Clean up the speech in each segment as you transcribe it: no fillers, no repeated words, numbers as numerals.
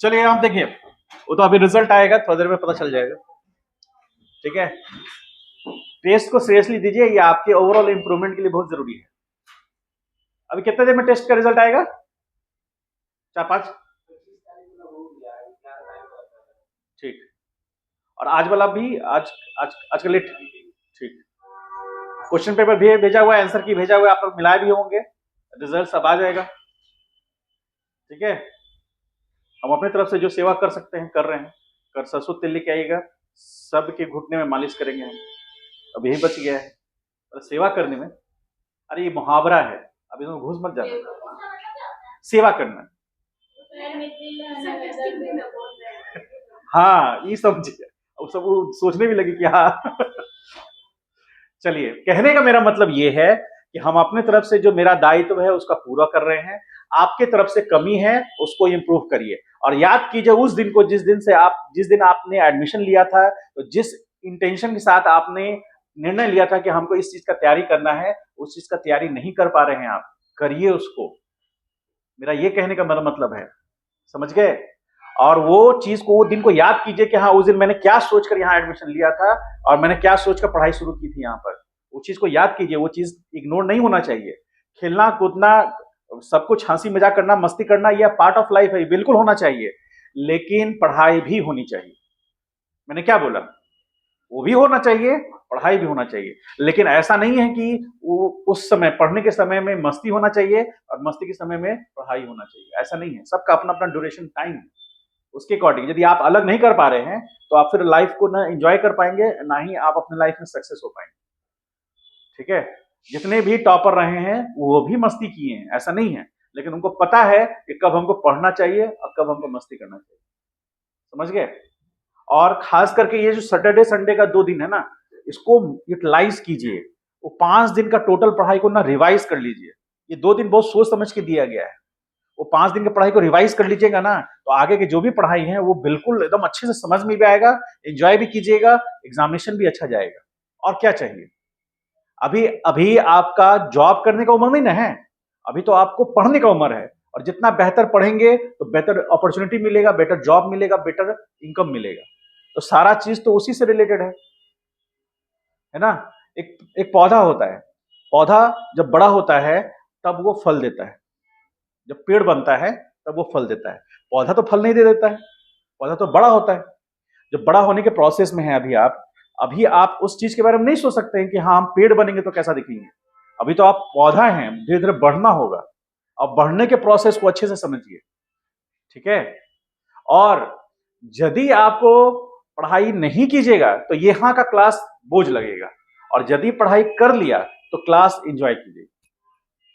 चलिए आप देखिए, वो तो अभी रिजल्ट आएगा, थोड़ी देर में पता चल जाएगा। ठीक है, टेस्ट को सीरियसली दीजिए, ये आपके ओवरऑल इंप्रूवमेंट के लिए बहुत जरूरी है। अभी कितने देर में टेस्ट का रिजल्ट आएगा? 4-5? ठीक। और आज वाला भी आज आज आज का लेट। ठीक। क्वेश्चन पेपर भी भेजा हुआ है, आंसर की भेजा हुआ है, आप लोग मिलाए भी होंगे, रिजल्ट सब आ जाएगा। ठीक है, हम अपनी तरफ से जो सेवा कर सकते हैं कर रहे हैं। कर सरसों तेल लेके आइएगा, सबके घुटने में मालिश करेंगे हम। अब यही बच गया है और सेवा करने में। अरे ये मुहावरा है, अब इसमें घुस मत जाना। सेवा करना, हाँ ये समझिए। अब सब वो सोचने भी लगे कि हाँ चलिए, कहने का मेरा मतलब ये है कि हम अपने तरफ से जो मेरा दायित्व है उसका पूरा कर रहे हैं। आपके तरफ से कमी है उसको इंप्रूव करिए। और याद कीजिए उस दिन को, जिस दिन आपने एडमिशन लिया था, तो जिस इंटेंशन के साथ आपने निर्णय लिया था कि हमको इस चीज का तैयारी करना है, उस चीज का तैयारी नहीं कर पा रहे हैं आप, करिए उसको। मेरा ये कहने का मेरा मतलब है, समझ गए? और वो चीज को, वो दिन को याद कीजिए कि हाँ उस दिन मैंने क्या सोचकर यहाँ एडमिशन लिया था और मैंने क्या सोचकर पढ़ाई शुरू की थी यहाँ पर। वो चीज को याद कीजिए, वो चीज इग्नोर नहीं होना चाहिए। खेलना कूदना, सब कुछ हंसी मजाक करना, मस्ती करना, यह पार्ट ऑफ लाइफ है, बिल्कुल होना चाहिए। लेकिन पढ़ाई भी होनी चाहिए। मैंने क्या बोला? वो भी होना चाहिए, पढ़ाई भी होना चाहिए। लेकिन ऐसा नहीं है कि वो उस समय पढ़ने के समय में मस्ती होना चाहिए और मस्ती के समय में पढ़ाई होना चाहिए, ऐसा नहीं है। सबका अपना अपना ड्यूरेशन टाइम है, उसके अकॉर्डिंग यदि आप अलग नहीं कर पा रहे हैं तो आप फिर लाइफ को ना एंजॉय कर पाएंगे, ना ही आप अपने लाइफ में सक्सेस हो पाएंगे। ठीक है, जितने भी टॉपर रहे हैं वो भी मस्ती किए हैं, ऐसा नहीं है। लेकिन उनको पता है कि कब हमको पढ़ना चाहिए और कब हमको मस्ती करना चाहिए। समझ गए? और खास करके ये जो सैटरडे संडे का 2 दिन है ना, इसको यूटिलाइज कीजिए। वो 5 दिन का टोटल पढ़ाई को ना रिवाइज कर लीजिए। ये 2 दिन बहुत सोच समझ के दिया गया है। वो 5 दिन की पढ़ाई को रिवाइज कर लीजिएगा ना, तो आगे की जो भी पढ़ाई है वो बिल्कुल एकदम अच्छे से समझ में भी आएगा, एंजॉय भी कीजिएगा, एग्जामिनेशन भी अच्छा जाएगा। और क्या चाहिए? अभी अभी आपका जॉब करने का उम्र नहीं ना है, अभी तो आपको पढ़ने का उम्र है। और जितना बेहतर पढ़ेंगे तो बेटर अपॉर्चुनिटी मिलेगा, बेटर जॉब मिलेगा, बेटर इनकम मिलेगा। तो सारा चीज तो उसी से रिलेटेड है ना? एक पौधा होता है, पौधा जब बड़ा होता है तब वो फल देता है, जब पेड़ बनता है तब वो फल देता है। पौधा तो फल नहीं दे देता है, पौधा तो बड़ा होता है। जब बड़ा होने के प्रोसेस में है अभी आप उस चीज के बारे में नहीं सोच सकते हैं कि हाँ हम पेड़ बनेंगे तो कैसा दिखेंगे। अभी तो आप पौधा हैं, धीरे धीरे बढ़ना होगा। अब बढ़ने के प्रोसेस को अच्छे से समझिए। ठीक है? और यदि आपको पढ़ाई नहीं कीजिएगा तो यहाँ का क्लास बोझ लगेगा, और यदि पढ़ाई कर लिया तो क्लास एंजॉय कीजिए।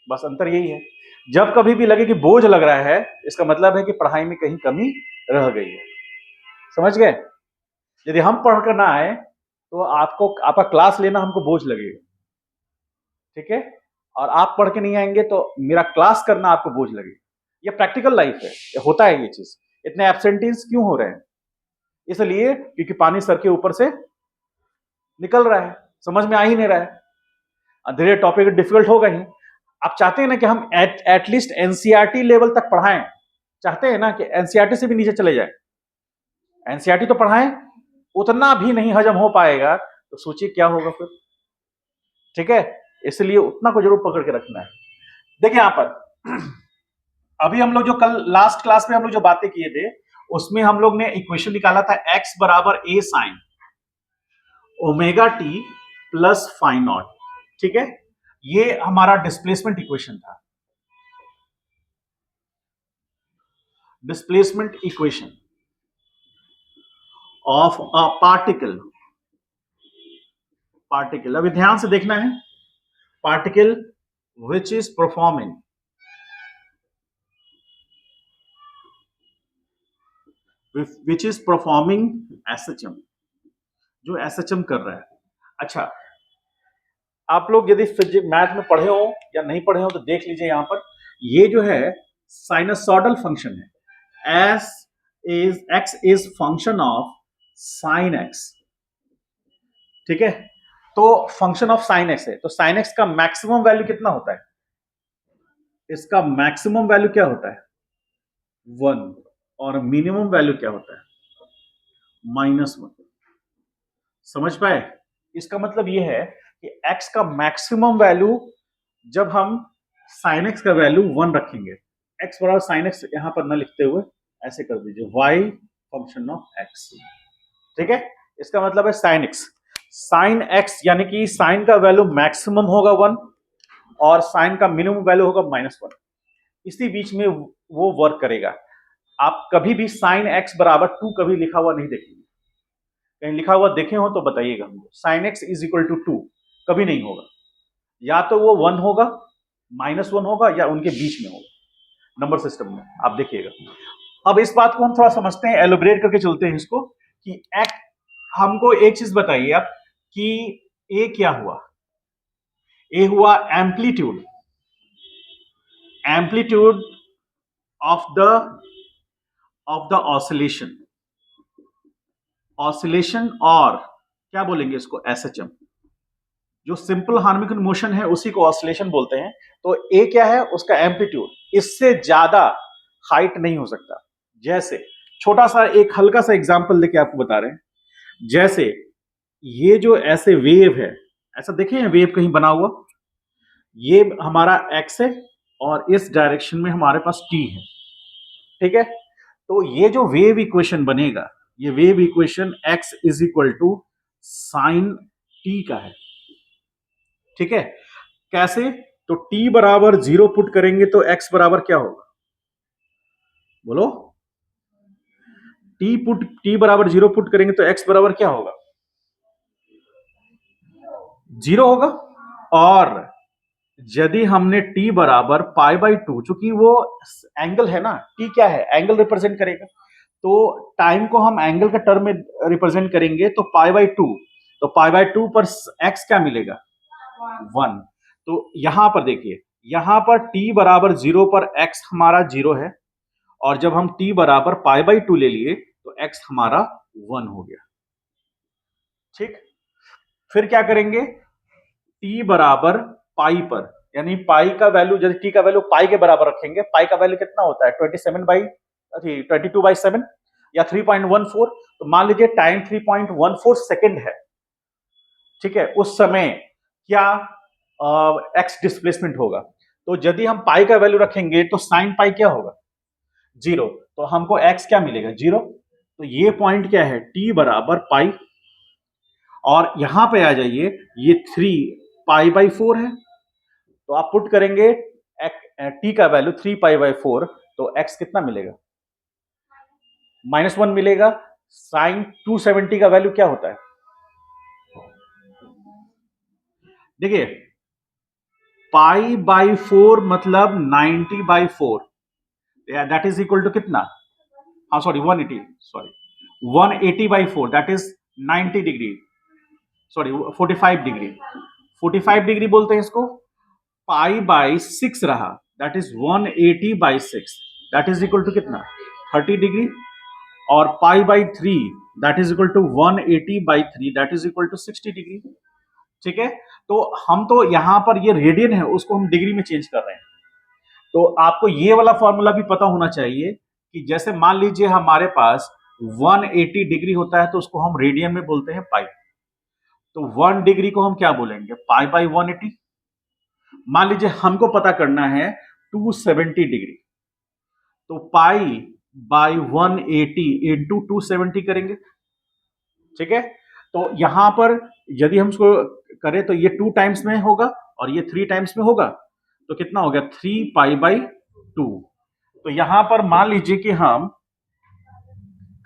बस अंतर यही है। जब कभी भी लगे कि बोझ लग रहा है, इसका मतलब है कि पढ़ाई में कहीं कमी रह गई है। समझ गए? यदि हम पढ़कर ना आए तो आपका क्लास लेना हमको बोझ लगेगा। ठीक है? और आप पढ़ के नहीं आएंगे तो मेरा क्लास करना आपको बोझ लगेगा। ये प्रैक्टिकल लाइफ है, ये होता है ये चीज। इतने एब्सेंटीज क्यों हो रहे हैं? इसलिए क्योंकि पानी सर के ऊपर से निकल रहा है, समझ में आ ही नहीं रहा है। धीरे टॉपिक डिफिकल्ट होगा ही। आप चाहते हैं ना कि हम एटलीस्ट एनसीईआरटी लेवल तक पढ़ाएं, चाहते हैं ना कि एनसीईआरटी से भी नीचे चले जाए। एनसीईआरटी तो पढ़ाएं, उतना भी नहीं हजम हो पाएगा तो सोचिए क्या होगा फिर। ठीक है, इसलिए उतना को जरूर पकड़ के रखना है। देखिए यहां पर अभी हम लोग जो कल लास्ट क्लास में हम लोग जो बातें किए थे, उसमें हम लोग ने इक्वेशन निकाला था x बराबर a sine omega T plus phi not. ठीक है, ये हमारा डिस्प्लेसमेंट इक्वेशन था, displacement equation of a particle. अभी ध्यान से देखना है, particle which is performing SHM, जो एसएचएम कर रहा है। अच्छा, आप लोग यदि मैथ में पढ़े हो या नहीं पढ़े हो तो देख लीजिए यहां पर, ये जो है साइनसॉइडल फंक्शन है। X is function of sine x. ठीक है, तो फंक्शन ऑफ साइन एक्स है, तो साइन एक्स का मैक्सिमम वैल्यू कितना होता है? इसका मैक्सिमम वैल्यू क्या होता है? 1। और मिनिमम वैल्यू क्या होता है, -1। समझ पाए? इसका मतलब ये है कि x का मैक्सिमम वैल्यू, जब हम sin x का वैल्यू 1 रखेंगे, x बराबर sin x यहां पर न लिखते हुए ऐसे कर दीजिए, y फंक्शन ऑफ x। ठीक है, इसका मतलब है sin x यानी कि sin का वैल्यू मैक्सिमम होगा 1 और sin का मिनिमम वैल्यू होगा -1। इसी बीच में वो वर्क करेगा। आप कभी भी sin x बराबर 2 कभी लिखा हुआ नहीं देखेंगे। कहीं लिखा हुआ देखे हो तो बताइएगा हमको। sin x is equal to 2 कभी नहीं होगा, या तो वो 1 होगा, -1 होगा, या उनके बीच में होगा नंबर सिस्टम में। आप देखिएगा। अब इस बात को हम थोड़ा समझते हैं, एलोबरेट करके चलते हैं इसको कि हमको एक चीज बताइए आप कि ए क्या हुआ। ए हुआ एम्पलीट्यूड ऑफ द ऑसिलेशन और क्या बोलेंगे इसको, एसएचएम। जो सिंपल हार्मोनिक मोशन है उसी को ऑसिलेशन बोलते हैं। तो ए क्या है, उसका एम्पलीट्यूड, इससे ज्यादा हाइट नहीं हो सकता। जैसे छोटा सा एक हल्का सा एग्जांपल लेके आपको बता रहे हैं, जैसे ये जो ऐसे वेव है, ऐसा देखें वेव कहीं बना हुआ, ये हमारा एक्स है और इस डायरेक्शन में हमारे पास टी है। ठीक है, तो ये जो वेव इक्वेशन बनेगा, ये wave equation x is equal to sine t का है। ठीक है, कैसे? तो t बराबर 0 पुट करेंगे तो x बराबर क्या होगा, बोलो। t बराबर 0 पुट करेंगे तो x बराबर क्या होगा, 0 होगा। और यदि हमने t बराबर π/2, चूंकि वो एंगल है ना, t क्या है, एंगल रिप्रेजेंट करेगा, तो टाइम को हम एंगल का टर्म में रिप्रेजेंट करेंगे तो π/2, तो π/2 पर x क्या मिलेगा, 1। तो यहां पर देखिए, यहां पर t बराबर 0 पर x हमारा 0 है, और जब हम t बराबर π/2 ले लिए तो x हमारा 1 हो गया। ठीक, फिर क्या करेंगे, t बराबर पाई पर, यानी पाई का वैल्यू, यदि t का वैल्यू पाई के बराबर रखेंगे, पाई का वैल्यू कितना होता है, 22/7 या 3.14। तो मान लीजिए टाइम 3.14 सेकेंड है। ठीक है, उस समय क्या एक्स डिस्प्लेसमेंट होगा। तो यदि हम पाई का वैल्यू रखेंगे तो साइन पाई क्या होगा, 0। तो हमको एक्स क्या मिलेगा, 0। तो ये पॉइंट क्या है, t बराबर पाई, और यहां पे आ जाइए, ये 3π/4 है। तो आप पुट करेंगे t का वैल्यू 3π/4, तो x कितना मिलेगा, -1 मिलेगा। साइन 270 का वैल्यू क्या होता है, देखिए π/4 मतलब 90/4, दैट इज इक्वल टू कितना, हाँ sorry 180, sorry 180/4, that is 90 degree, sorry 45 degree, 45 degree बोलते हैं इसको। π/6 रहा, that is 180/6, that is equal to कितना, 30 डिग्री। और π/3 that is equal to 180/3, that is equal to 60 degree. ठीक है, तो हम तो यहां पर ये रेडियन है उसको हम डिग्री में चेंज कर रहे हैं। तो आपको ये वाला फॉर्मूला भी पता होना चाहिए कि जैसे मान लीजिए हमारे पास 180 डिग्री होता है तो उसको हम रेडियन में बोलते हैं पाई। तो 1 डिग्री को हम क्या बोलेंगे, π/180। मान लीजिए हमको पता करना है 270 डिग्री, तो π/180 इंटू 270 करेंगे। ठीक है, तो यहां पर यदि हम इसको करें तो ये 2 टाइम्स में होगा और ये 3 टाइम्स में होगा, तो कितना हो गया, 3π/2। तो यहां पर मान लीजिए कि हम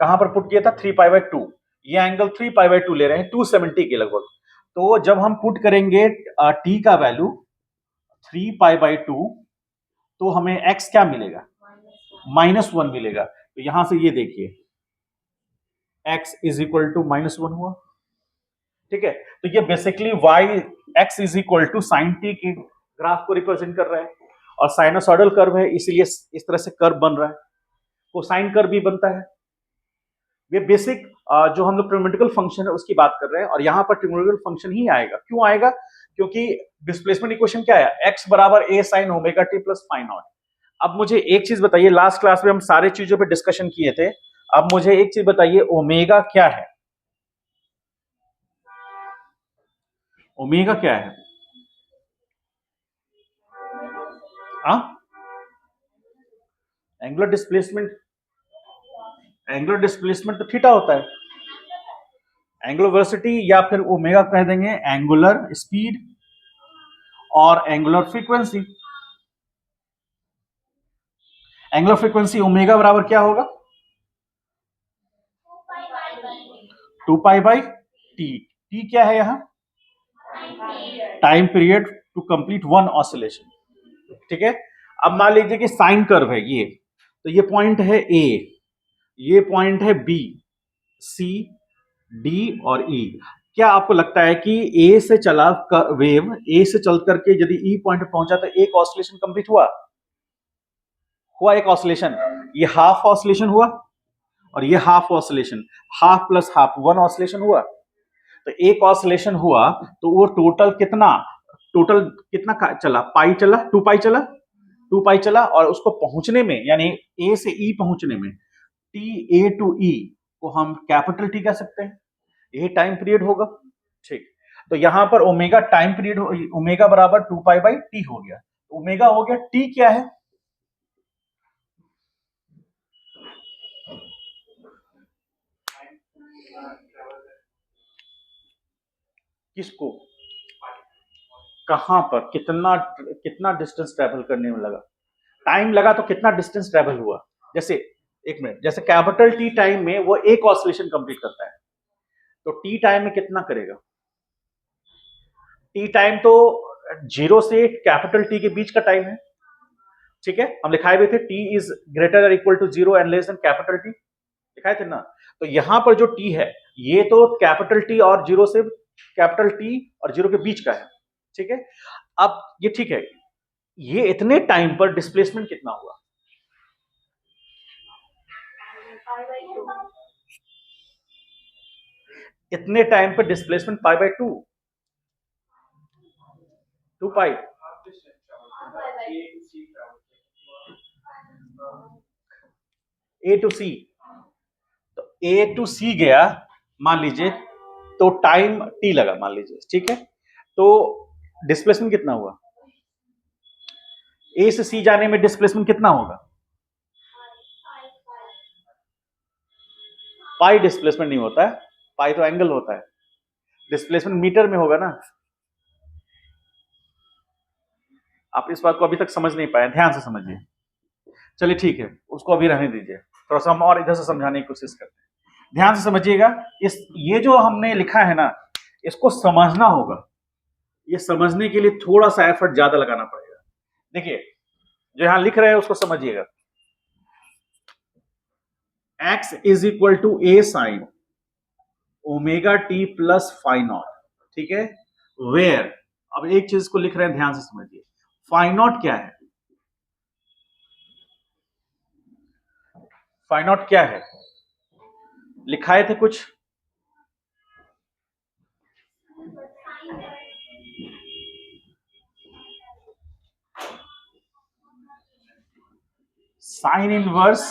कहां पर पुट किया था, 3π/2, ये एंगल 3π/2 ले रहे हैं 270 के लगभग। तो जब हम पुट करेंगे t का वैल्यू 3π/2, तो हमें x क्या मिलेगा, -1 मिलेगा। तो यहां से ये देखिए x इज इक्वल टू -1 हुआ। ठीक है, तो ये basically y x is equal to sine t के ग्राफ को रिप्रेजेंट कर रहा है, और साइनोसॉइडल कर्व है इसलिए इस तरह से कर्व बन रहा है, कोसाइन कर्व भी बनता है। ये बेसिक जो हम लोग ट्रिग्नोमेट्रिकल फंक्शन है उसकी बात कर रहे हैं, और यहां पर ट्रिग्नोमेट्रिकल फंक्शन ही आएगा। क्यों आएगा, क्योंकि डिस्प्लेसमेंट इक्वेशन क्या है, x बराबर a sin omega t plus phi nought. अब मुझे एक चीज बताइए, लास्ट क्लास में हम सारे चीजों पे डिस्कशन किए थे, अब मुझे एक चीज बताइए, ओमेगा क्या है? ओमेगा क्या है? हाँ, एंगुलर डिस्प्लेसमेंट। एंगुलर डिस्प्लेसमेंट तो थीटा होता है। एंगुलर वेलोसिटी या फिर ओमेगा कह देंगे, एंगुलर स्पीड और angular frequency. Angular frequency omega बराबर क्या होगा? 2 पाई बाई टी। टी क्या है यहां? Time period to complete one oscillation. ठीक है। अब मान लीजिए कि साइन कर्व है ये, तो ये पॉइंट है ए, ये पॉइंट है बी, सी, डी और ई। क्या आपको लगता है कि ए से चला वेव, ए से चल करके यदि ई पॉइंट पे पहुंचा तो एक ऑसिलेशन कंप्लीट हुआ? हुआ एक ऑसिलेशन। ये हाफ ऑसिलेशन हुआ और ये half oscillation, half plus half, one oscillation हुआ। तो एक ऑसिलेशन हुआ तो वो टोटल कितना, टोटल कितना चला? पाई चला, 2 पाई चला, 2 पाई चला। और उसको पहुंचने में, यानी ए से ई पहुंचने में, टी ए टू ई को हम कैपिटल टी कह सकते हैं। ये टाइम पीरियड होगा। ठीक। तो यहां पर ओमेगा टाइम पीरियड, ओमेगा बराबर 2 पाई बाई टी हो गया। ओमेगा हो गया। टी क्या है? किसको? कहां पर? कितना कितना डिस्टेंस ट्रेवल करने में लगा? टाइम लगा तो कितना डिस्टेंस ट्रेवल हुआ? जैसे, एक मिनट, जैसे कैपिटल टी टाइम में वो एक ऑसिलेशन कंप्लीट करता है, तो टी टाइम में कितना करेगा? टी टाइम तो जीरो से कैपिटल टी के बीच का टाइम है। ठीक है, हम लिखाए भी थे, t is greater equal to zero and less than capital T, लिखाए थे ना। तो यहां पर जो टी है, ये तो कैपिटल टी और जीरो से, कैपिटल टी और जीरो के बीच का है। ठीक है। अब ये ठीक है, ये इतने टाइम पर डिस्प्लेसमेंट कितना हुआ? इतने टाइम पर displacement pi by 2, 2 pi. A to C, तो ए टू सी गया मान लीजिए, तो टाइम टी लगा मान लीजिए। ठीक है, तो डिस्प्लेसमेंट कितना हुआ? ए से सी जाने में डिस्प्लेसमेंट कितना होगा? पाई डिस्प्लेसमेंट नहीं होता है, पाई तो एंगल होता है। डिस्प्लेसमेंट मीटर में होगा ना। आप इस बात को अभी तक समझ नहीं पाए, ध्यान से समझिए। चलिए ठीक है, उसको अभी रहने दीजिए, थोड़ा सा हम और इधर से समझाने की कोशिश करते हैं। ध्यान से समझिएगा। इस ये जो हमने लिखा है ना, इसको समझना होगा। ये समझने के लिए थोड़ा सा एफर्ट ज्यादा लगाना पड़ेगा। देखिए, जो यहां लिख रहे हैं उसको समझिएगा। x is equal to A sine omega T plus phi nought. ठीक है, वेयर, अब एक चीज को लिख रहे हैं, ध्यान से समझिए। फाई नॉट क्या है? फाई नॉट क्या है? लिखाए थे कुछ? साइन इनवर्स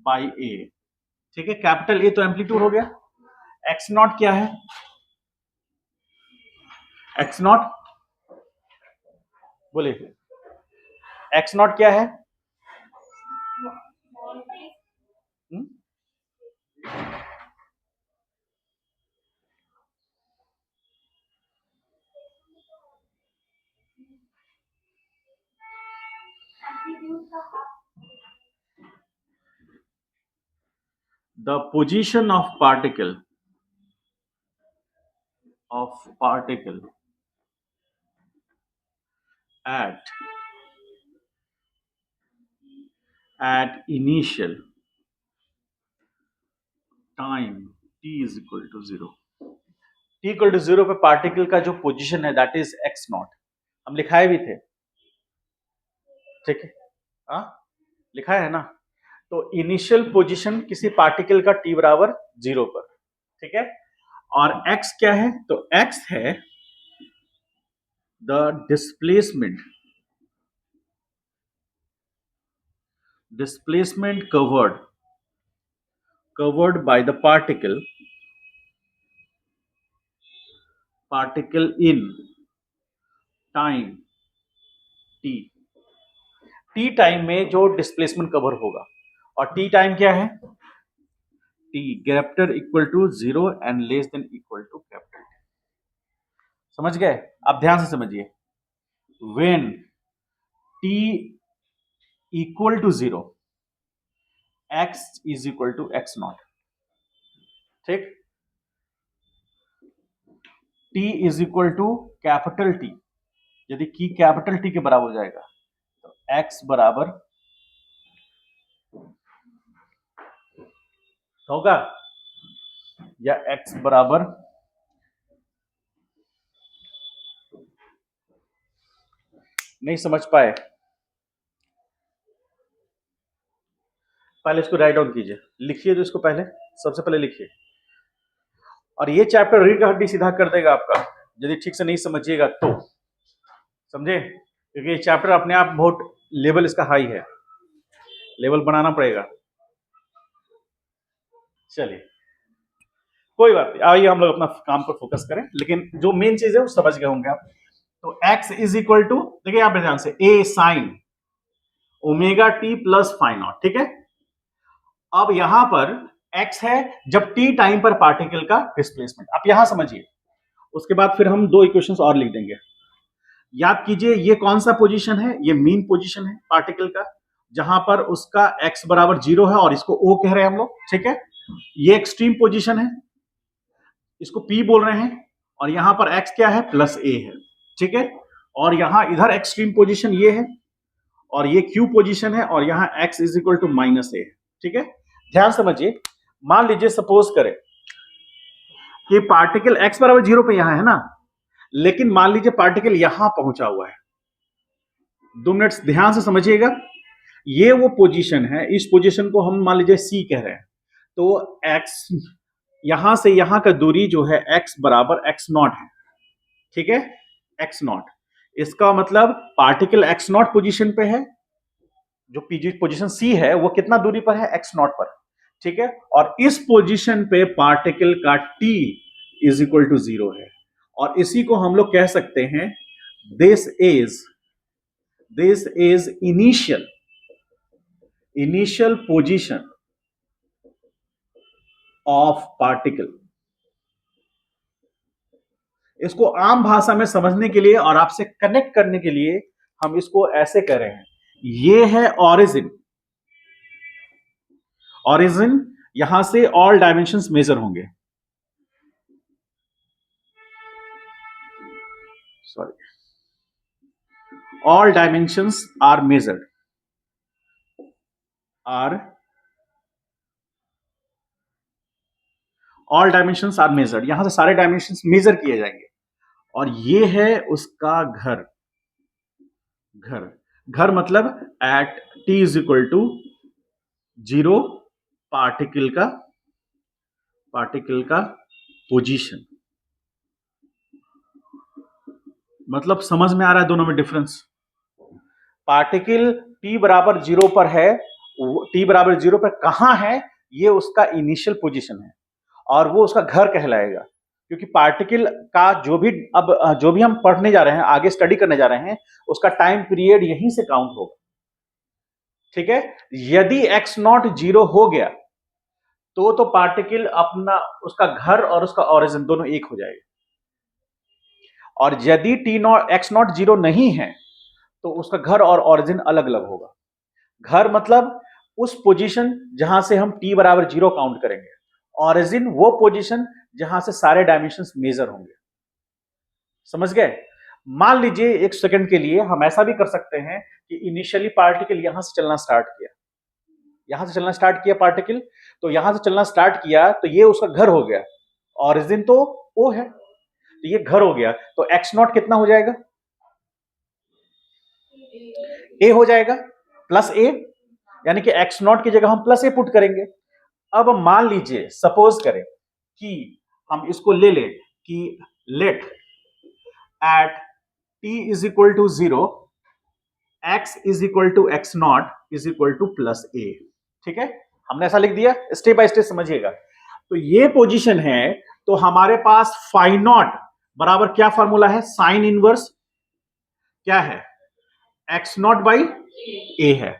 बाई ए। ठीक है, कैपिटल ए तो एम्पलीट्यूड हो गया। एक्स नॉट क्या है? एक्स नॉट, बोलिए, एक्स नॉट क्या है? हुँ? The position of particle at initial time t is equal to 0। t equal to 0 पे पार्टिकल का जो पोजीशन है दैट इज एक्स नॉट, हम लिखाए भी थे। ठीक है, हाँ लिखा है ना। तो इनिशियल पोजीशन किसी पार्टिकल का t बराबर 0 पर। ठीक है, और x क्या है? तो x है the displacement displacement covered by the particle in time t। T time में जो डिस्प्लेसमेंट कवर होगा, और टी टाइम क्या है, T greater equal to 0 and less than equal to capital. समझ गए? अब ध्यान से समझिए, when T equal to 0 X is equal to X not. ठीक, T is equal to capital T, यदि की कैपिटल टी के बराबर हो जाएगा तो एक्स बराबर होगा, या एक्स बराबर नहीं समझ पाए, पहले इसको राइट डाउन कीजिए, लिखिए तो इसको पहले, सबसे पहले लिखिए। और ये चैप्टर रीढ़ का हड्डी सीधा कर देगा आपका, यदि ठीक से नहीं समझिएगा तो। समझे? क्योंकि ये चैप्टर अपने आप बहुत लेवल इसका हाई है, लेवल बनाना पड़ेगा। चलिए कोई बात नहीं, आइए हम लोग अपना काम पर फोकस करें, लेकिन जो मेन चीज है वो समझ गए होंगे आप। तो x इज इक्वल टू, देखिए आप ध्यान से, a sine omega T plus phi not. ठीक है, अब यहां पर x है जब t टाइम पर पार्टिकल का डिस्प्लेसमेंट। आप यहां समझिए, उसके बाद फिर हम दो इक्वेशंस और लिख देंगे। याद कीजिए ये कौन सा पोजीशन है, ये मीन पोजीशन है पार्टिकल का, जहां पर उसका x बराबर 0 है और इसको O कह रहे हैं हम लोग। ठीक है, ये एक्सट्रीम पोजीशन है, इसको P बोल रहे हैं, और यहां पर x क्या है, प्लस a है। ठीक है, और यहां इधर एक्सट्रीम पोजीशन ये है, और ये Q पोजीशन है, और यहां x is equal to minus a। ठीक है, ध्यान समझिए, मान लीजिए सपोज करें कि पार्टिकल x बराबर 0 पे यहां है ना, लेकिन मान लीजिए पार्टिकल यहां पहुंचा हुआ है। 2 मिनट ध्यान से समझिएगा, ये वो पोजीशन है, इस पोजीशन को हम मान लीजिए C कह रहे हैं। तो x यहां से यहां का दूरी जो है x बराबर x नॉट है। ठीक है, x नॉट, इसका मतलब पार्टिकल x नॉट पोजीशन पे है, जो पोजीशन C है वो कितना दूरी पर है, x नॉट पर। ठीक है, और इस पोजीशन पे पार्टिकल का t इज इक्वल टू 0 है, और इसी को हम लोग कह सकते हैं this is initial position of particle. इसको आम भाषा में समझने के लिए और आपसे कनेक्ट करने के लिए हम इसको ऐसे कह रहे हैं, ये है ऑरिजिन। ऑरिजिन, यहां से ऑल डायमेंशंस मेजर होंगे, sorry, all dimensions are measured, all dimensions are measured, यहां से सारे डायमेंशंस मेजर किए जाएंगे। और ये है उसका घर। घर मतलब at t is equal to 0 particle का पोजीशन। मतलब समझ में आ रहा है दोनों में डिफरेंस? पार्टिकल t बराबर 0 पर है, t बराबर 0 पर कहां है, ये उसका इनिशियल पोजीशन है, और वो उसका घर कहलाएगा। क्योंकि पार्टिकल का जो भी हम पढ़ने जा रहे हैं, आगे स्टडी करने जा रहे हैं, उसका टाइम पीरियड यहीं से काउंट होगा। ठीक है, यदि x नॉट 0 हो गया तो पार्टिकल अपना, उसका घर और उसका ओरिजिन दोनों एक हो जाएगा। और यदि x नॉट 0 नहीं है तो उसका घर और ओरिजिन अलग अलग होगा। घर मतलब उस पोजीशन जहां से हम t बराबर 0 काउंट करेंगे, ओरिजिन वो पोजीशन जहां से सारे डायमेंशंस मेजर होंगे। समझ गए? मान लीजिए एक सेकंड के लिए हम ऐसा भी कर सकते हैं कि इनिशियली पार्टिकल यहां से चलना स्टार्ट किया, पार्टिकल, तो यहां से चलना स्टार्ट किया तो ये उसका घर हो गया, ओरिजिन तो O है, तो ये घर हो गया। तो x नॉट कितना हो जाएगा, a हो जाएगा, प्लस a, यानी कि x नॉट की जगह हम प्लस a पुट करेंगे। अब मान लीजिए सपोज करें कि हम इसको ले लें कि let at t is equal to 0 x is equal to x not is equal to plus A. ठीक है, हमने ऐसा लिख दिया, स्टेप बाय स्टेप समझिएगा। तो ये पोजीशन है, तो हमारे पास फाई नॉट बराबर क्या फॉर्मूला है, साइन इनवर्स क्या है, एक्स नॉट बाई ए है।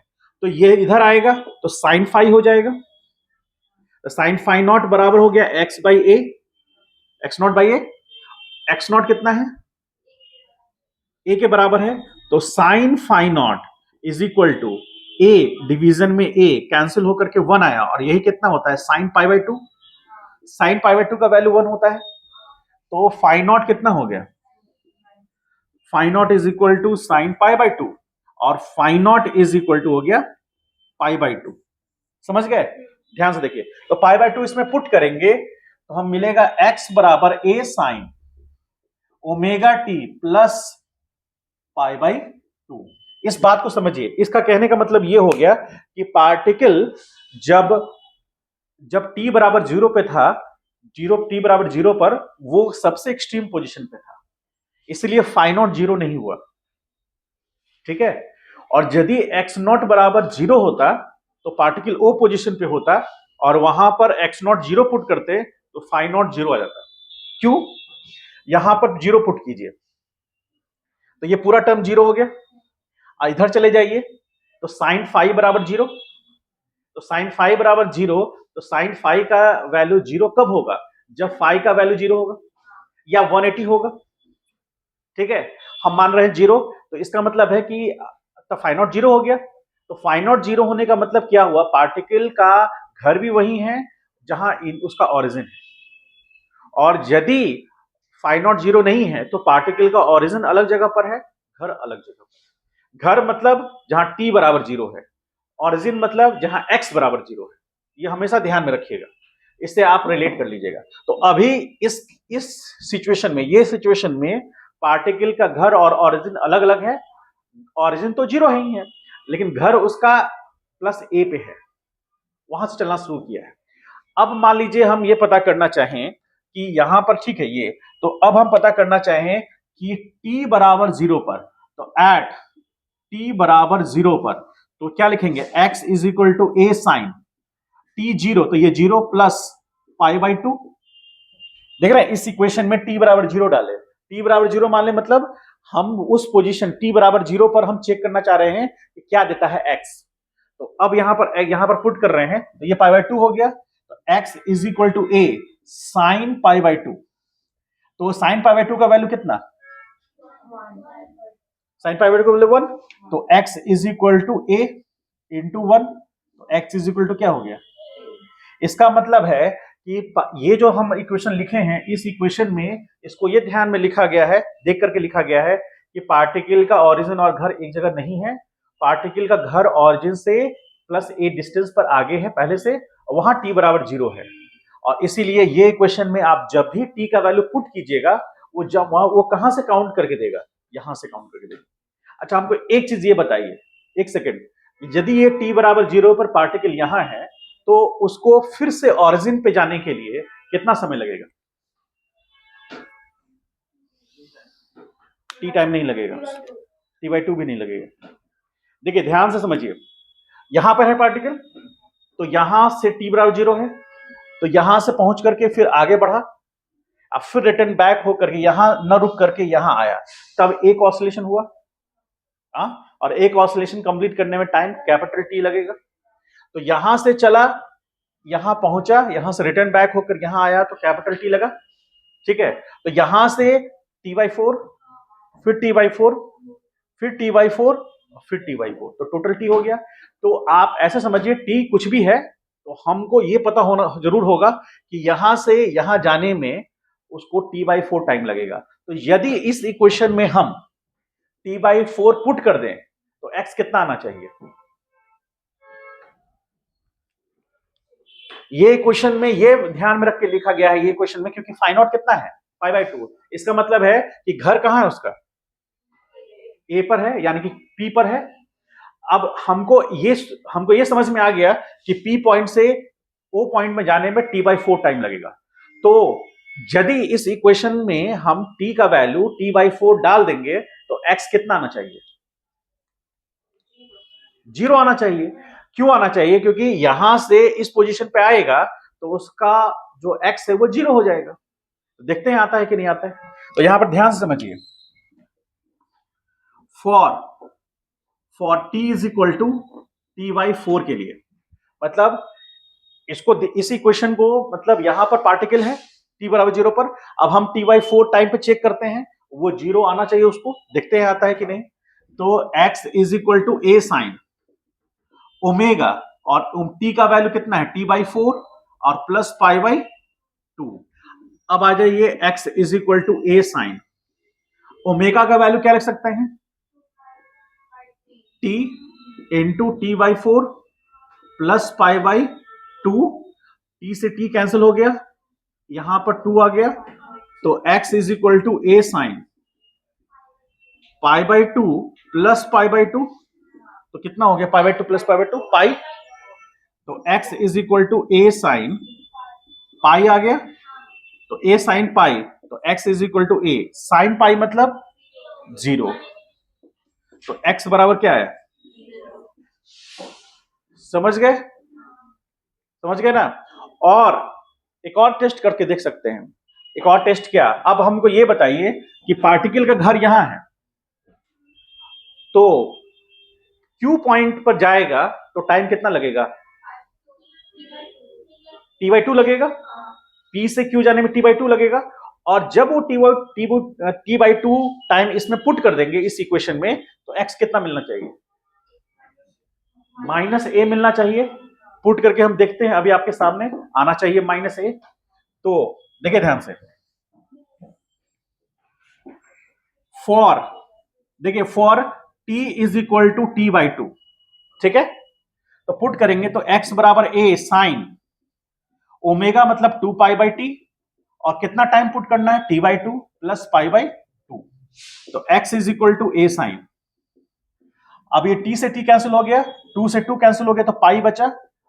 तो ये इधर आएगा तो साइन फाई हो जाएगा, तो साइन फाई नॉट बराबर हो गया x by a, x nought by a. X nought कितना है, ए के बराबर है, तो sine phi nought is equal to a division में ए कैंसिल होकर के 1 आया, और यही कितना होता है, sign pi by 2। Sign pi by 2 का वैल्यू 1 होता है, तो फाई नॉट कितना हो गया, phi nought is equal to sine pi by 2, और phi nought is equal to हो गया पाई बाई 2। समझ गए, ध्यान से देखिए। तो पाई बाई 2 इसमें पुट करेंगे तो हम मिलेगा एक्स बराबर ए sine omega T plus pi by 2। इस बात को समझिए, इसका कहने का मतलब यह हो गया कि पार्टिकल जब जब टी बराबर 0 पे था, टी बराबर 0 पर वो सबसे एक्सट्रीम पोजीशन पे था, इसलिए फाई नॉट 0 नहीं हुआ। ठीक है, और यदि एक्स नॉट बराबर 0 होता तो पार्टिकल ओ पोजीशन पे होता, और वहां पर एक्स नॉट 0 पुट करते तो फाई नॉट 0 आ जाता। क्यों, यहां पर 0 पुट कीजिए तो ये पूरा टर्म 0 हो गया। इधर चले जाइए तो साइन फाई बराबर 0, तो साइन फाई बराबर 0, तो साइन फाई का वैल्यू 0 कब होगा, जब फाई का वैल्यू 0 होगा या 180 होगा। ठीक है, हम मान रहे हैं 0, तो इसका मतलब है कि तो फाई नॉट 0 हो गया। तो फाई नॉट 0 होने का मतलब क्या हुआ, पार्टिकल का घर भी वही है जहां उसका ओरिजिन है, और यदि फाई नॉट 0 नहीं है तो पार्टिकल का ओरिजिन अलग जगह पर है, घर अलग जगह पर। घर मतलब जहां टी बराबर 0 है, ओरिजिन मतलब जहां एक्स बराबर 0 है। ये हमेशा ध्यान में रखिएगा, इससे आप रिलेट कर लीजिएगा। तो अभी इस सिचुएशन में, ये सिचुएशन में पार्टिकल का घर और ओरिजिन अलग अलग है। ओरिजिन तो 0 ही है, लेकिन घर उसका प्लस ए पे है, वहां से चलना शुरू किया है। अब मान लीजिए हम ये पता करना चाहें कि यहां पर, ठीक है ये, तो अब हम पता करना चाहें कि t बराबर 0 पर, तो एट t बराबर 0 पर, तो क्या लिखेंगे, x is equal to A sine t 0, तो ये 0 प्लस पाई बाई 2। देख रहे हैं, इस इक्वेशन में t बराबर 0 डाले, t बराबर 0 मान ले, मतलब हम उस पोजीशन t बराबर 0 पर हम चेक करना चाह रहे हैं कि क्या देता है x। तो अब यहां पर पुट कर रहे हैं, तो ये पाई बाई 2 हो गया, तो x is equal to A sine pi by 2। तो साइन पाई बाई 2 का वैल्यू कितना, साइन पाई बाई 2 का वैल्यू 1, तो x is equal to a into 1, तो x इज इक्वल टू क्या हो गया। इसका मतलब है कि ये जो हम इक्वेशन लिखे हैं, इस इक्वेशन में इसको ये ध्यान में लिखा गया है, देख करके लिखा गया है कि पार्टिकल का ओरिजिन और घर एक जगह नहीं है। पार्टिकल का घर ओरिजिन से प्लस ए डिस्टेंस पर आगे है पहले से, वहां t बराबर 0 है, और इसीलिए ये इक्वेशन में आप जब भी t का वैल्यू पुट कीजिएगा, वो कहां से काउंट करके देगा, यहां से काउंट करके देगा। अच्छा, हमको एक चीज ये बताइए, एक सेकेंड, यदि ये t बराबर 0 पर पार्टिकल यहां है, तो उसको फिर से ओरिजिन पे जाने के लिए कितना समय लगेगा, t टाइम नहीं लगेगा, t बाई 2 भी नहीं लगेगा। देखिए ध्यान से समझिए, यहां पर है पार्टिकल, तो यहां से t बराबर 0 है, तो यहां से पहुंच करके फिर आगे बढ़ा, अब फिर रिटर्न बैक होकर के यहां न रुक करके यहां आया, तब एक ऑसिलेशन हुआ। और एक ऑसिलेशन कंप्लीट करने में टाइम कैपिटल टी लगेगा। तो यहां से चला, यहां पहुंचा, यहां से रिटर्न बैक होकर यहां आया, तो कैपिटल टी लगा। ठीक है, तो यहां से टी बाई 4, फिर टी बाई 4, फिर टी बाई 4, फिर टी बाई 4, तो टोटल टी हो गया। तो आप ऐसे समझिए, टी कुछ भी है, तो हमको ये पता होना जरूर होगा कि यहां से यहां जाने में उसको टी बाई 4 टाइम लगेगा। तो यदि इस इक्वेशन में हम टी बाई 4 पुट कर दें, तो एक्स कितना आना चाहिए, ये क्वेश्चन में ये ध्यान में रख के लिखा गया है ये क्वेश्चन में, क्योंकि फाई नॉट कितना है, पाई बाई 2। इसका मतलब है कि घर कहां है उसका, ए पर है, यानी कि पी पर है। अब हमको ये समझ में आ गया कि पी पॉइंट से ओ पॉइंट में जाने में टी बाई 4 टाइम लगेगा। तो यदि इस इक्वेशन में हम टी का वैल्यू टी बाई 4 डाल देंगे, तो एक्स कितना आना चाहिए, जीरो आना चाहिए। क्यों आना चाहिए? क्योंकि यहां से इस पोजीशन पे आएगा तो उसका जो एक्स है वो जीरो हो जाएगा। तो देखते हैं आता है कि नहीं आता है। तो यहां पर ध्यान से समझिए, for for t is equal to t by four के लिए, मतलब इसको इस इक्वेशन को, मतलब यहां पर पार्टिकल है टी बराबर जीरो पर। अब हम टी बाई फोर टाइम पे चेक करते हैं, वो जीरो आना चाहिए उसको, देखते हैं आता है कि नहीं। तो x is equal to A sine omega, और टी का वैल्यू कितना है, टी बाई फोर और प्लस पाई बाई टू। अब आ जाइए, x is equal to A sine omega का वैल्यू क्या रख सकते हैं, t into t by four plus pi by two. T से टी कैंसिल हो गया, यहां पर टू आ गया, तो x is equal to A sine pi by two plus pi by two. तो कितना हो गया, pi by two plus pi by two, pi. तो x is equal to A sine pi आ गया, तो ए साइन पाई, तो x is equal to A sine pi मतलब जीरो। तो x बराबर क्या है, समझ गए, समझ गए ना। और एक और टेस्ट करके देख सकते हैं। एक और टेस्ट क्या, अब हमको ये बताइए कि पार्टिकल का घर यहां है, तो क्यू पॉइंट पर जाएगा तो टाइम कितना लगेगा, टी बाई टू लगेगा। पी से क्यू जाने में टी बाई टू लगेगा। और जब वो टी बाई टू टाइम इसमें पुट कर देंगे इस इक्वेशन में, तो एक्स कितना मिलना चाहिए, माइनस ए मिलना चाहिए। पुट करके हम देखते हैं, अभी आपके सामने आना चाहिए माइनस ए। तो देखिए ध्यान से, फॉर, देखिए for t is equal to t by two, ठीक है। तो पुट करेंगे तो x बराबर ए साइन ओमेगा मतलब टू पाई बाई टी, और कितना टाइम पुट करना है, t by two plus pi by two. तो x is equal to A sine, अब ये t से t कैंसिल हो गया, 2 से 2 कैंसिल हो गया, तो पाई बचा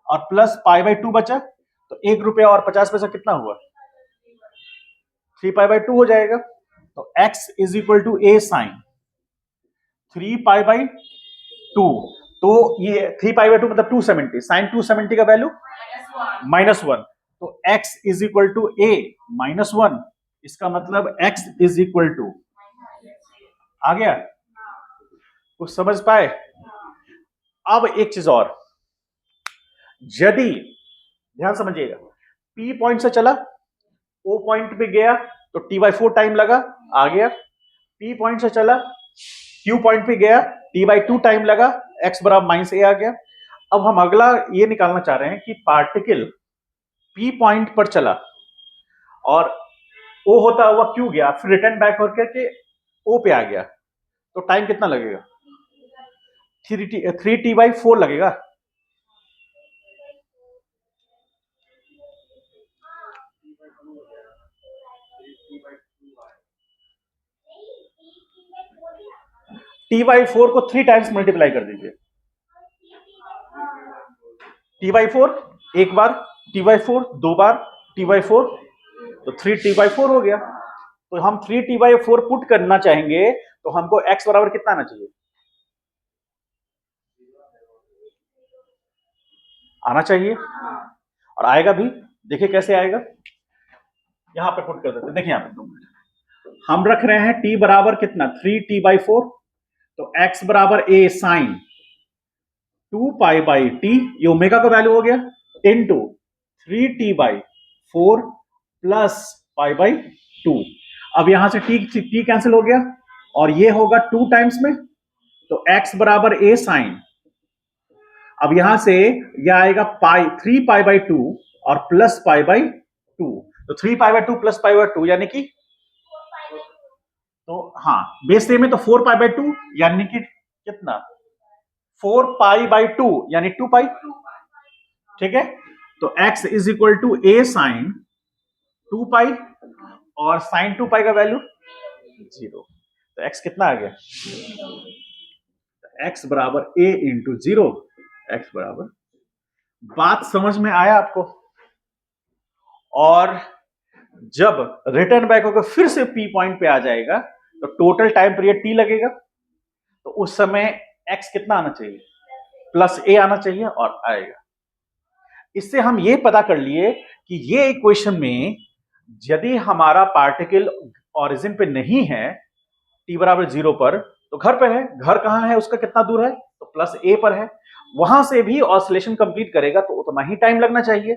और प्लस पाई बाई टू बचा। तो 1 रुपया और 50 पैसा कितना हुआ, 3 पाई बाई टू हो जाएगा। तो x is equal to A sine 3 pi by two. तो ये 3 पाई बाई टू मतलब 270, साइन 270 का वैल्यू -1। तो x इज इक्वल टू ए -1, इसका मतलब x इज इक्वल टू, आ गया, कुछ समझ पाए। अब एक चीज और, यदि ध्यान समझिएगा, P पॉइंट से चला, O पॉइंट पे गया तो T बाई फोर टाइम लगा, आ गया। P पॉइंट से चला, Q पॉइंट पे गया, T बाई टू टाइम लगा, x बराबर माइनस ए आ गया। अब हम अगला ये निकालना चाह रहे हैं कि पार्टिकल P पॉइंट पर चला और O होता हुआ Q गया, फिर रिटर्न बैक होकर के O पे आ गया, तो टाइम कितना लगेगा, 3t बाई फोर लगेगा। टी बाई फोर को 3 टाइम्स मल्टीप्लाई कर दीजिए, टी बाई फोर एक बार, टी बाई फोर दो बार, टी बाई फोर, तो 3t बाई फोर हो गया। तो हम 3t बाई फोर पुट करना चाहेंगे, तो हमको x बराबर कितना आना चाहिए, आना चाहिए, और आएगा भी। देखिए कैसे आएगा, यहां पे पुट कर देते हैं। देखिए यहां पे हम रख रहे हैं t बराबर कितना, 3t बाई फोर, तो x बराबर a sine 2 pi by t, ये ओमेगा का वैल्यू हो गया, into 3t by four plus pi by two. अब यहां से t कैंसिल हो गया, और ये होगा 2 टाइम्स में, तो x बराबर a साइन, अब यहां से यह आएगा पाई 3 पाई बाई टू और प्लस पाई बाई टू। तो 3 pi by two plus pi by to यानी कि, तो हाँ बेस से में तो 4 पाई बाई टू यानी कि कितना, 4 पाई बाई टू यानी 2 पाई, ठीक है। तो x is equal to A sine 2 pi, और साइन 2 पाई का वैल्यू जीरो। तो x कितना आ गया, x बराबर a इंटू जीरो, एक्स बराबर, बात समझ में आया आपको। और जब रिटर्न बैक होकर फिर से P पॉइंट पे आ जाएगा, तो टोटल टाइम पीरियड T लगेगा, तो उस समय x कितना आना चाहिए, प्लस ए आना चाहिए और आएगा। इससे हम ये पता कर लिए कि ये इक्वेशन में यदि हमारा पार्टिकल ओरिजिन पे नहीं है t बराबर 0 पर, तो घर पे है। घर कहां है, उसका कितना दूर है, तो प्लस ए पर है। वहां से भी ऑसिलेशन कंप्लीट करेगा तो उतना ही टाइम लगना चाहिए,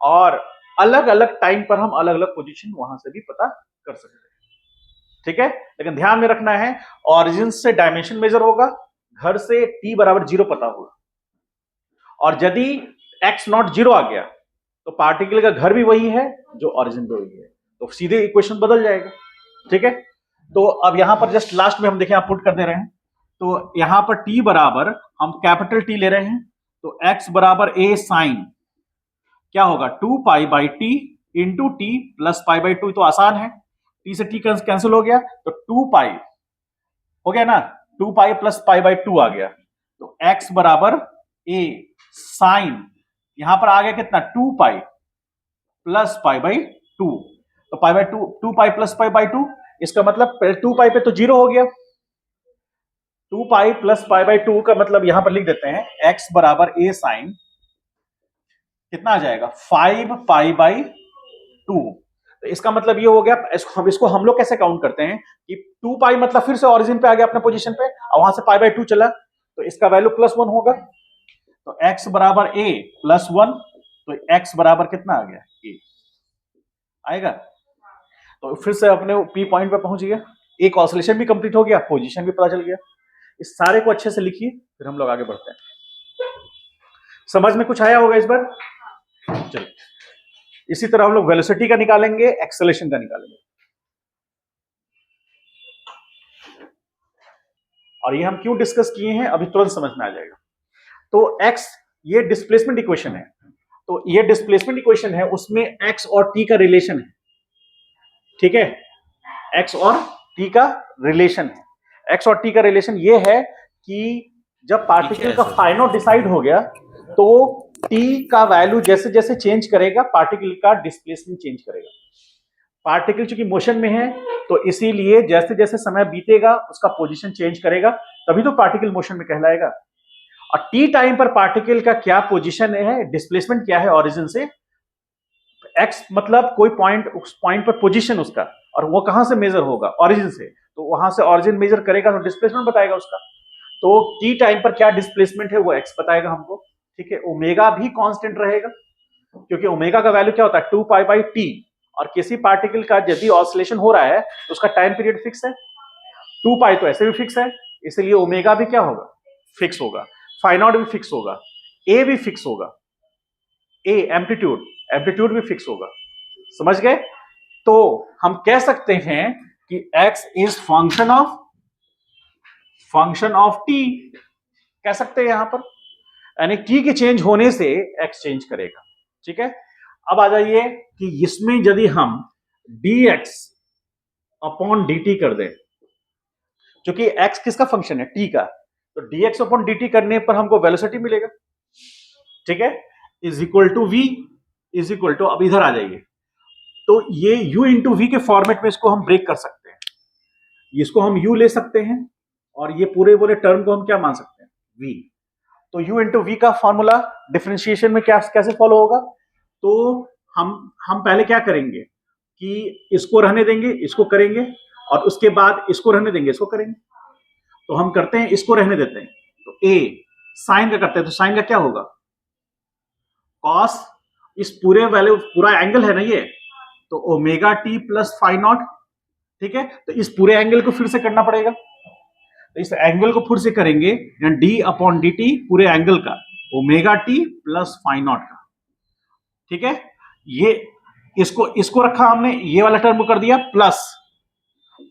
और अलग अलग टाइम पर हम अलग अलग पोजीशन वहां से भी पता कर सकते हैं। ठीक है, लेकिन ध्यान में रखना है ऑरिजिन से डायमेंशन मेजर होगा, घर से t बराबर 0 पता होगा। और यदि x नॉट 0 आ गया तो पार्टिकल का घर भी वही है जो ओरिजिन पे वही है, तो सीधे इक्वेशन बदल जाएगा। ठीक है, तो अब यहां पर जस्ट लास्ट में हम देखें, आप पुट कर दे रहे हैं, तो यहां पर t बराबर हम कैपिटल T ले रहे हैं, तो x बराबर a साइन क्या होगा 2 pi by T into T plus pi by 2, तो आसान है, t से t कैंसिल हो गया तो 2 पाई हो गया ना, 2 पाई प्लस पाई बाई 2 आ गया, तो x बराबर a साइन यहां पर आ गया कितना 2 पाई प्लस पाई बाई 2, तो पाई by 2 pi plus pi by 2, इसका मतलब 2 पाई पे तो 0 हो गया, 2 पाई प्लस पाई बाई 2 का मतलब यहां पर लिख देते हैं x बराबर a साइन कितना आ जाएगा 5 पाई बाई 2। तो इसका मतलब ये हो गया, इसको हम लोग कैसे काउंट करते हैं कि 2 पाई मतलब फिर से ओरिजिन पे आ गया अपने पोजीशन पे, और वहां से पाई बाई 2 चला, तो इसका वैल्यू +1 होगा, तो x बराबर a +1, तो x बराबर कितना आ गया a आएगा। तो फिर से अपने p पॉइंट पे पहुंच गया, एक ऑसिलेशन भी कंप्लीट हो गया, पोजीशन भी पता चल गया। इस सारे को अच्छे से लिखिए, फिर हम लोग आगे बढ़ते हैं। समझ में कुछ आया होगा इस बार? चलिए, इसी तरह हम लोग वेलोसिटी का निकालेंगे, एक्सेलरेशन का निकालेंगे, और ये हम क्यों डिस्कस किए हैं अभी तुरंत समझ में आ जाएगा। तो x ये डिस्प्लेसमेंट इक्वेशन है, तो ये डिस्प्लेसमेंट इक्वेशन है, उसमें x और t का रिलेशन है। ठीक है, x और t का रिलेशन है। x और t का रिलेशन ये है कि जब पार्टिकल का फाइनल डिसाइड हो गया तो t का वैल्यू जैसे जैसे चेंज करेगा पार्टिकल का डिस्प्लेसमेंट चेंज करेगा। पार्टिकल चूंकि मोशन में है तो इसीलिए जैसे जैसे समय बीतेगा उसका पोजीशन चेंज करेगा, तभी तो पार्टिकल मोशन में कहलाएगा। और टी टाइम पर पार्टिकल का क्या पोजीशन है, डिस्प्लेसमेंट क्या है ओरिजिन से, एक्स मतलब कोई पॉइंट, उस पॉइंट पर पोजीशन उसका, और वो कहां से मेजर होगा ओरिजिन से, तो वहां से ओरिजिन मेजर करेगा तो डिस्प्लेसमेंट बताएगा उसका। तो टी टाइम पर क्या डिस्प्लेसमेंट है वो एक्स बताएगा हमको। ठीक है, ओमेगा भी कांस्टेंट रहेगा, क्योंकि ओमेगा का वैल्यू क्या होता है 2 पाई बाई टी, और किसी पार्टिकल का यदि ऑसिलेशन हो रहा है तो उसका टाइम पीरियड फिक्स है, 2 पाई तो ऐसे भी फिक्स है, इसलिए ओमेगा भी क्या होगा फिक्स होगा, फाइनॉट भी फिक्स होगा, ए भी फिक्स होगा, ए एम्पलीट्यूड एम्पलीट्यूड भी फिक्स होगा। समझ गए? तो हम कह सकते हैं कि x is function of t, कह सकते हैं यहां पर, यानी t के चेंज होने से x चेंज करेगा। ठीक है, अब आ जाइए कि इसमें यदि हम dx अपॉन dt कर दें, क्योंकि x किसका फंक्शन है t का, तो dx अपॉन dt करने पर हमको वेलोसिटी मिलेगा। ठीक है, is equal to v is equal to, अब इधर आ जाइए, तो ये u इंटू वी के फॉर्मेट में इसको हम ब्रेक कर सकते हैं, इसको हम u ले सकते हैं और ये पूरे पूरे टर्म को हम क्या मान सकते हैं v। तो u इंटू वी का फॉर्मूला डिफरेंशिएशन में क्या कैसे फॉलो होगा, तो हम पहले क्या करेंगे कि इसको रहने देंगे, इसको करेंगे, और उसके बाद इसको रहने देंगे, इसको करेंगे। तो हम करते हैं, इसको रहने देते हैं, तो a साइन का करते हैं, तो साइन का क्या होगा cos, इस पूरे वैल्यू पूरा एंगल है ना ये, तो omega T plus phi not. ठीक है, तो इस पूरे एंगल को फिर से करना पड़ेगा, तो इस एंगल को फिर से करेंगे डी अपॉन डी टी पूरे एंगल का, omega T plus phi nought का। ठीक है, ये इसको रखा हमने, ये वाला टर्म को कर दिया plus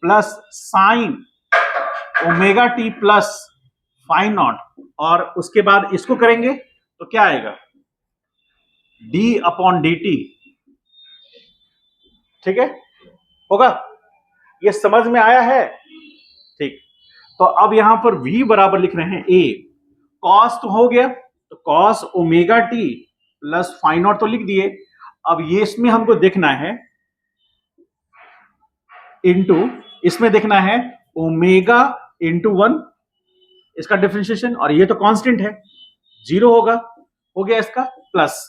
plus sine omega T plus phi nought, और उसके बाद इसको करेंगे तो क्या आएगा डी अपॉन डी टी। ठीक है, होगा, ये समझ में आया है? ठीक, तो अब यहां पर v बराबर लिख रहे हैं a, cos तो हो गया, तो cos omega T plus phi nought तो लिख दिए। अब ये इसमें हमको देखना है इंटू, इसमें देखना है ओमेगा इंटू 1 इसका डिफरेंशिएशन, और ये तो कांस्टेंट है, जीरो होगा, हो गया इसका प्लस।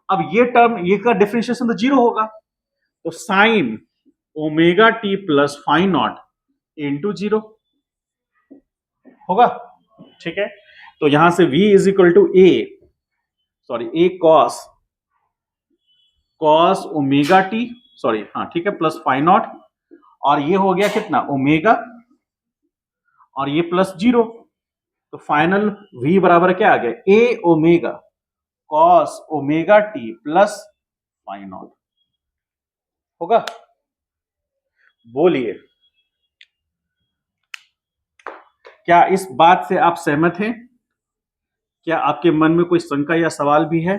अब ये टर्म, ये का डिफरेंशिएशन तो जीरो होगा, तो sine omega T plus phi nought into zero होगा। ठीक है, तो यहां से v is equal to a cos omega t, sorry हाँ ठीक है, प्लस फाइ नॉट, और ये हो गया कितना ओमेगा, और ये प्लस जीरो, तो फाइनल v बराबर क्या आ गया A omega cos omega T plus phi not होगा। बोलिए, क्या इस बात से आप सहमत हैं? क्या आपके मन में कोई शंका या सवाल भी है,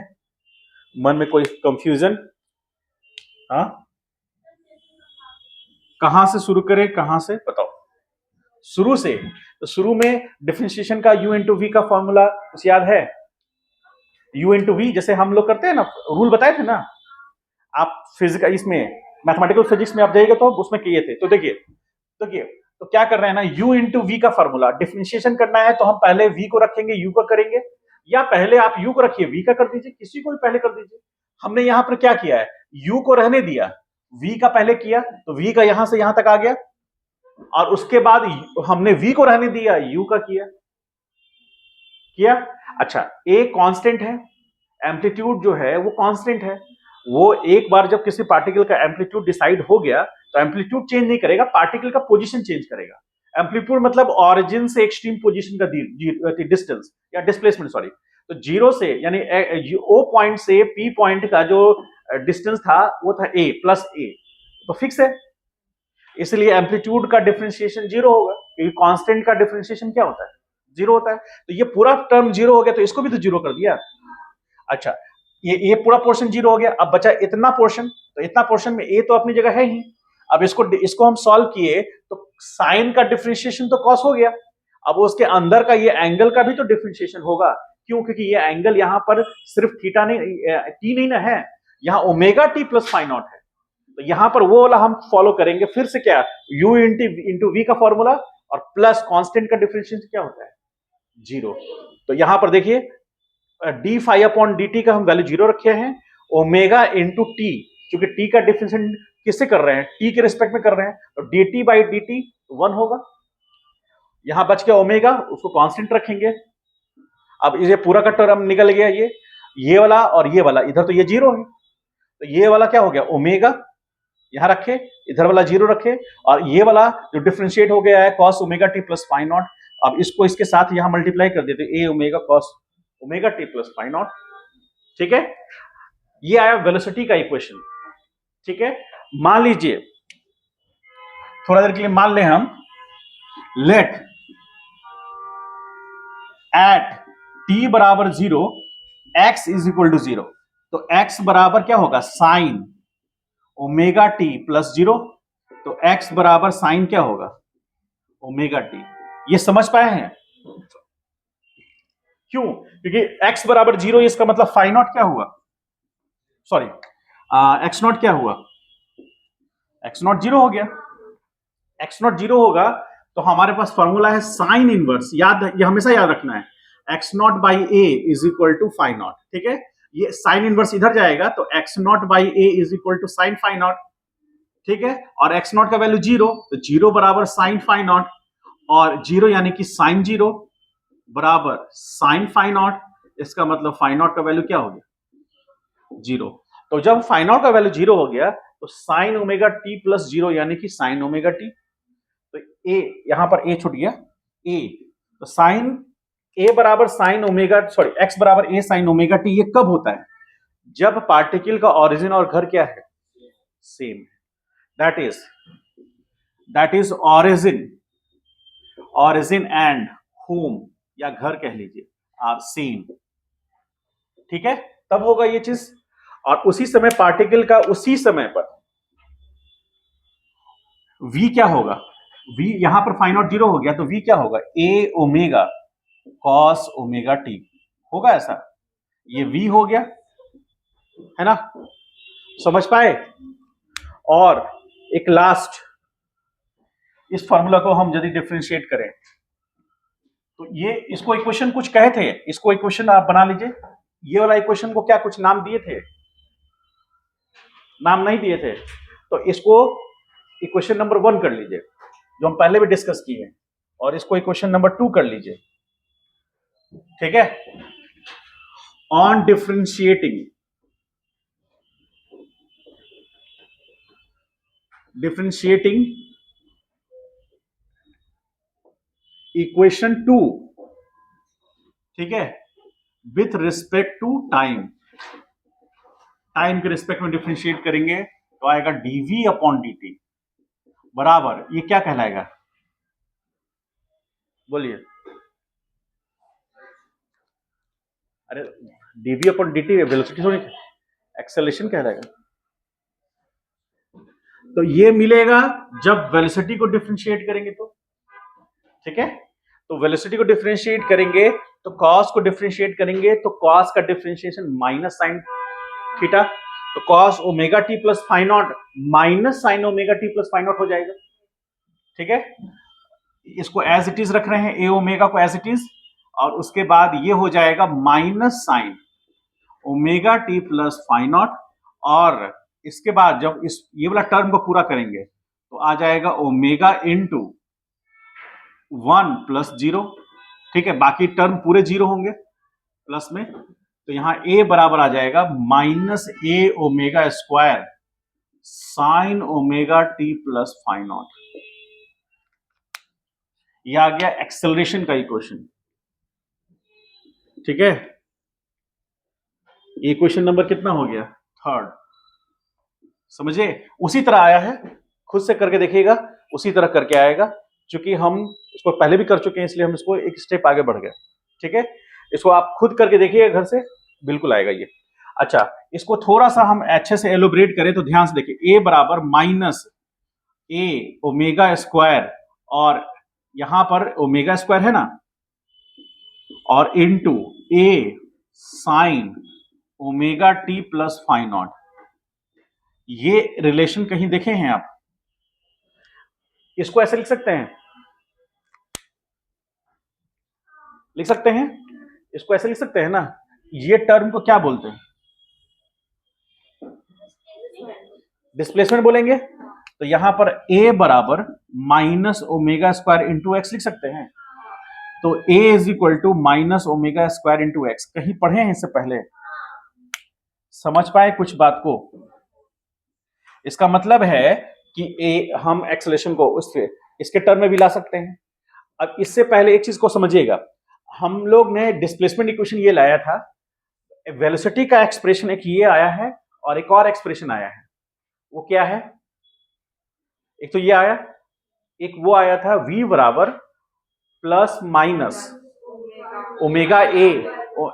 मन में कोई कंफ्यूजन? हाँ, कहां से शुरू करें, कहां से बताओ? शुरू से, तो शुरू में डिफरेंशिएशन का u इंटू वी का फॉर्मूला कुछ याद है? u इंटू वी जैसे हम लोग करते हैं ना, रूल बताए थे ना आप फिजिकल, इसमें मैथमेटिकल फिजिक्स में आप जाइएगा तो उसमें किए थे। तो देखिए तो क्या कर रहे हैं ना, u इंटू वी का फॉर्मूला, डिफरेंशिएशन करना है तो हम पहले v को रखेंगे, u का करेंगे, या पहले आप u को रखिए v का कर दीजिए, किसी को भी पहले कर दीजिए। हमने यहां पर क्या किया है, u को रहने दिया, v का पहले किया, तो v का यहां से यहां तक आ गया, और उसके बाद हमने v को रहने दिया, u का किया। अच्छा, a कांस्टेंट है, एम्पलीट्यूड जो है वो कांस्टेंट है, वो एक बार जब किसी पार्टिकल का एम्पलीट्यूड डिसाइड हो गया तो एम्पलीट्यूड चेंज नहीं करेगा, पार्टिकल का पोजीशन चेंज करेगा। एम्पलीट्यूड मतलब ऑरिजिन से एक्सट्रीम पोजीशन का डिस्टेंस या डिस्प्लेसमेंट, सॉरी। तो जीरो से यानी ओ पॉइंट से पी पॉइंट का जो डिस्टेंस था वो था ए प्लस ए, तो फिक्स है, इसलिए एम्पलीट्यूड का डिफरेंशिएशन जीरो होगा, क्योंकि कांस्टेंट का डिफरेंशिएशन क्या होता है, जीरो होता है। तो ये पूरा टर्म जीरो हो गया, तो इसको भी तो जीरो कर दिया। अच्छा, ये पूरा पोर्शन जीरो हो गया, अब बचा इतना पोर्शन, तो इतना पोर्शन में ए तो अपनी जगह है ही। अब इसको हम सॉल्व किए तो साइन का डिफरेंशिएशन तो कॉस हो गया, अब उसके अंदर का ये एंगल का भी तो डिफरेंशिएशन होगा। क्यों? क्योंकि ये एंगल यहां पर सिर्फ थीटा नहीं, टी नहीं ना है, यहां omega T plus phi nought है, तो यहां पर वो वाला हम फॉलो करेंगे फिर से, क्या u इंटू वी का फॉर्मूला, और प्लस कांस्टेंट का डिफरेंशिएशन क्या होता है, जीरो। तो यहां पर देखिए d phi upon d t का हम वैल्यू जीरो रखे हैं, ओमेगा इंटू टी, क्योंकि टी का डिफरेंशिएशन किससे कर रहे हैं, टी के रिस्पेक्ट में कर रहे हैं, तो D T by D T one होगा, यहां बच गया ओमेगा, उसको कांस्टेंट रखेंगे। अब ये पूरा का टर्म निकल गया, ये वाला और ये वाला, इधर तो ये जीरो है, तो ये वाला क्या हो गया ओमेगा, यहां रखे, इधर वाला जीरो रखे, और ये वाला जो डिफरेंशिएट हो गया है cos omega T plus phi not, अब इसको इसके साथ यहां मल्टीप्लाई कर देते, A omega cos omega T plus phi not. ठीक है, ये आया वेलोसिटी का इक्वेशन। ठीक है, मान लीजिए थोड़ा देर के लिए मान लें हम, लेट एट टी बराबर zero x is equal to zero, तो एक्स बराबर क्या होगा sine omega T plus zero, तो एक्स बराबर साइन क्या होगा ओमेगा टी। ये समझ पाए हैं? क्यों? क्योंकि x बराबर जीरो, इसका मतलब फाइ नॉट क्या हुआ, सॉरी एक्स नॉट क्या हुआ, एक्स नॉट जीरो हो गया। एक्स नॉट जीरो होगा तो हमारे पास फॉर्मूला है साइन इनवर्स, ये हमेशा याद रखना है, x nought by a is equal to phi not. ठीक है, ये साइन इनवर्स इधर जाएगा तो x nought by a is equal to sine phi not. ठीक है, और एक्स नॉट का वैल्यू जीरो, तो जीरो बराबर साइन फाइ नॉट, और जीरो यानी कि साइन जीरो बराबर साइन फाइ नॉट, इसका मतलब फाइ नॉट का वैल्यू क्या हो गया जीरो। तो जब फाइ नॉट का वैल्यू जीरो हो गया तो sine omega T plus zero यानी कि साइन ओमेगा टी, तो ए यहां पर ए छूट गया, ए, तो साइन ए बराबर साइन ओमेगा, सॉरी एक्स बराबर ए साइन ओमेगा टी, ये कब होता है, जब पार्टिकल का ओरिजिन और घर क्या है सेम है, that is origin and home, या घर कह लीजिए, आर सेम। ठीक है, तब होगा ये चीज, और उसी समय पार्टिकल का उसी समय पर v क्या होगा, v यहां पर फाइ नॉट जीरो हो गया तो v क्या होगा ए ओमेगा कॉस ओमेगा टी होगा, ऐसा ये v हो गया, है ना, समझ पाए? और एक लास्ट, इस फॉर्मूला को हम यदि डिफरेंशिएट करें तो ये इसको इक्वेशन कुछ कहे थे, इसको इक्वेशन आप बना लीजिए। ये वाला इक्वेशन को क्या कुछ नाम दिए थे? नाम नहीं दिए थे। तो इसको इक्वेशन नंबर 1 कर लीजिए, जो हम पहले भी डिस्कस किए हैं, और इसको इक्वेशन नंबर 2 कर लीजिए। ठीक है। ऑन डिफरेंशिएटिंग इक्वेशन 2, ठीक है, with respect to time, time के रिस्पेक्ट में डिफरेंशिएट करेंगे तो आएगा dv अपॉन dt बराबर, ये क्या कहलाएगा? बोलिए। अरे dv अपॉन dt वेलोसिटी थोड़ी, एक्सेलरेशन कहलाएगा। तो ये मिलेगा जब वेलोसिटी को डिफरेंशिएट करेंगे तो, ठीक है। तो वेलोसिटी को डिफरेंशिएट करेंगे तो कॉस को डिफरेंशिएट करेंगे तो कॉस का डिफरेंशिएशन माइनस साइन थीटा, तो cos omega T plus phi nought minus sine omega T plus phi nought हो जाएगा। ठीक है, इसको एज इट इज रख रहे हैं, ए ओमेगा को एज इट इज, और उसके बाद ये हो जाएगा minus sine omega T plus phi nought, और इसके बाद जब इस ये वाला टर्म को पूरा करेंगे तो आ जाएगा ओमेगा इंटू 1 प्लस 0। ठीक है, बाकी टर्म पूरे 0 होंगे प्लस में, तो यहां ए बराबर आ जाएगा minus a omega square sine omega T plus phi nought. यह आ गया एक्सेलरेशन का इक्वेशन। ठीक है, ये क्वेश्चन नंबर कितना हो गया? 3rd। समझे? उसी तरह आया है, खुद से करके देखिएगा, उसी तरह करके आएगा। क्योंकि हम इसको पहले भी कर चुके हैं, इसलिए हम इसको एक स्टेप आगे बढ़ गए। ठीक है, इसको आप खुद करके देखिएगा घर से, बिल्कुल आएगा ये। अच्छा, इसको थोड़ा सा हम अच्छे से एलोबरेट करें तो ध्यान से देखिए, ए बराबर माइनस ए ओमेगा स्क्वायर, और यहां पर ओमेगा स्क्वायर है ना, और into a sine omega T plus phi nought. ये रिलेशन कहीं देखे हैं आप? इसको ऐसे लिख सकते हैं, लिख सकते हैं, इसको ऐसे लिख सकते हैं ना, ये टर्म को क्या बोलते हैं? डिस्प्लेसमेंट बोलेंगे। तो यहां पर a बराबर minus omega square into x लिख सकते हैं। तो a is equal to minus omega square into x. कहीं पढ़े हैं इससे पहले? समझ पाए कुछ बात को? इसका मतलब है कि हम एक्सेलरेशन को इसके टर्म में भी ला सकते हैं। अब इससे पहले एक चीज को समझिएगा, हम लोग ने डिस्प्लेसमेंट इक्वेशन ये लाया था, वेलोसिटी का एक्सप्रेशन एक ये आया है और एक और एक्सप्रेशन आया है। वो क्या है? एक तो ये आया, एक वो आया था v बराबर plus minus omega a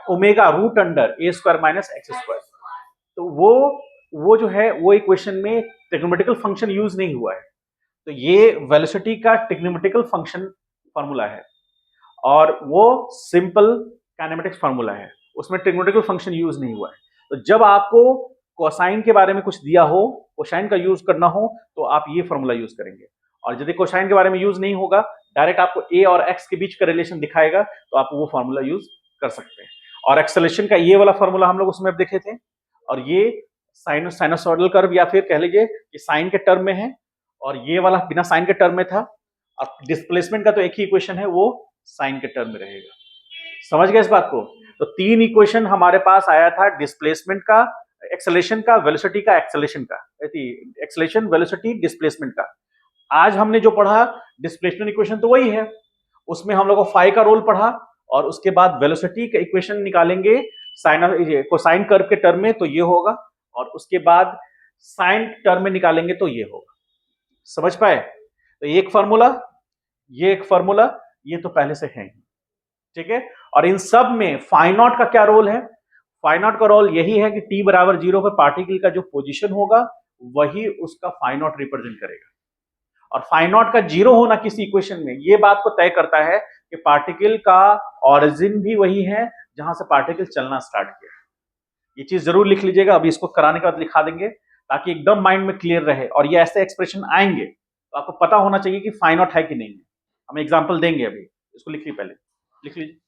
omega root under a square minus x square. तो वो जो है वो इक्वेशन में ट्रिग्नोमेट्रिकल फंक्शन यूज नहीं हुआ है। तो ये वेलोसिटी का ट्रिग्नोमेट्रिकल फंक्शन फार्मूला है, और वो सिंपल काइनेमेटिक्स फार्मूला है, उसमें ट्रिग्नोमेट्रिकल फंक्शन यूज नहीं हुआ है। तो जब आपको कोसाइन के बारे में कुछ दिया हो, कोसाइन का यूज करना हो, तो आप ये फार्मूला यूज करेंगे। और यदि कोसाइन के बारे में यूज नहीं होगा, डायरेक्ट आपको ए और एक्स के बीच का रिलेशन दिखाएगा, तो आप वो फार्मूला यूज कर सकते हैं। और एक्सेलरेशन का ये वाला फार्मूला हम लोग उसमें देखे थे, और ये साइनसोइडल कर्व या फिर कह लीजिए कि साइन के टर्म में है, और ये वाला बिना साइन के टर्म में था। और डिस्प्लेसमेंट का तो एक ही इक्वेशन है, वो साइन के टर्म में रहेगा। समझ गए इस बात को? तो 3 इक्वेशन हमारे पास आया था, डिस्प्लेसमेंट का, एक्सेलरेशन का, वेलोसिटी का, एक्सेलरेशन का, एक्सेलरेशन, वेलोसिटी, डिस्प्लेसमेंट का। आज हमने जो पढ़ा डिस्प्लेसमेंट इक्वेशन तो वही है, उसमें हम लोग को फाई का रोल पढ़ा, और उसके बाद वेलोसिटी का इक्वेशन निकालेंगे साइन कोसाइन कर्व के टर्म में, तो ये होगा, और उसके बाद साइन टर्म में निकालेंगे तो ये होगा। समझ पाए? तो एक फार्मूला, ये एक फार्मूला, ये तो पहले से है। ठीक है, और इन सब में फाइ नॉट का क्या रोल है? फाइ नॉट का रोल यही है कि t बराबर 0 पर पार्टिकल का जो पोजीशन होगा वही उसका फाइ नॉट रिप्रेजेंट करेगा। और फाइ नॉट का 0 होना किसी इक्वेशन में ये बात को तय करता है कि पार्टिकल का ऑरिजिन भी वही है जहां से पार्टिकल चलना स्टार्ट किया। ये चीज जरूर लिख लीजिएगा, अभी इसको कराने के बाद लिखा देंगे ताकि एकदम माइंड में क्लियर रहे। और ये ऐसे एक्सप्रेशन आएंगे तो आपको पता होना चाहिए कि फाइ नॉट है कि नहीं है। हम एग्जाम्पल देंगे, अभी इसको लिखिए पहले। लिख लीजिए।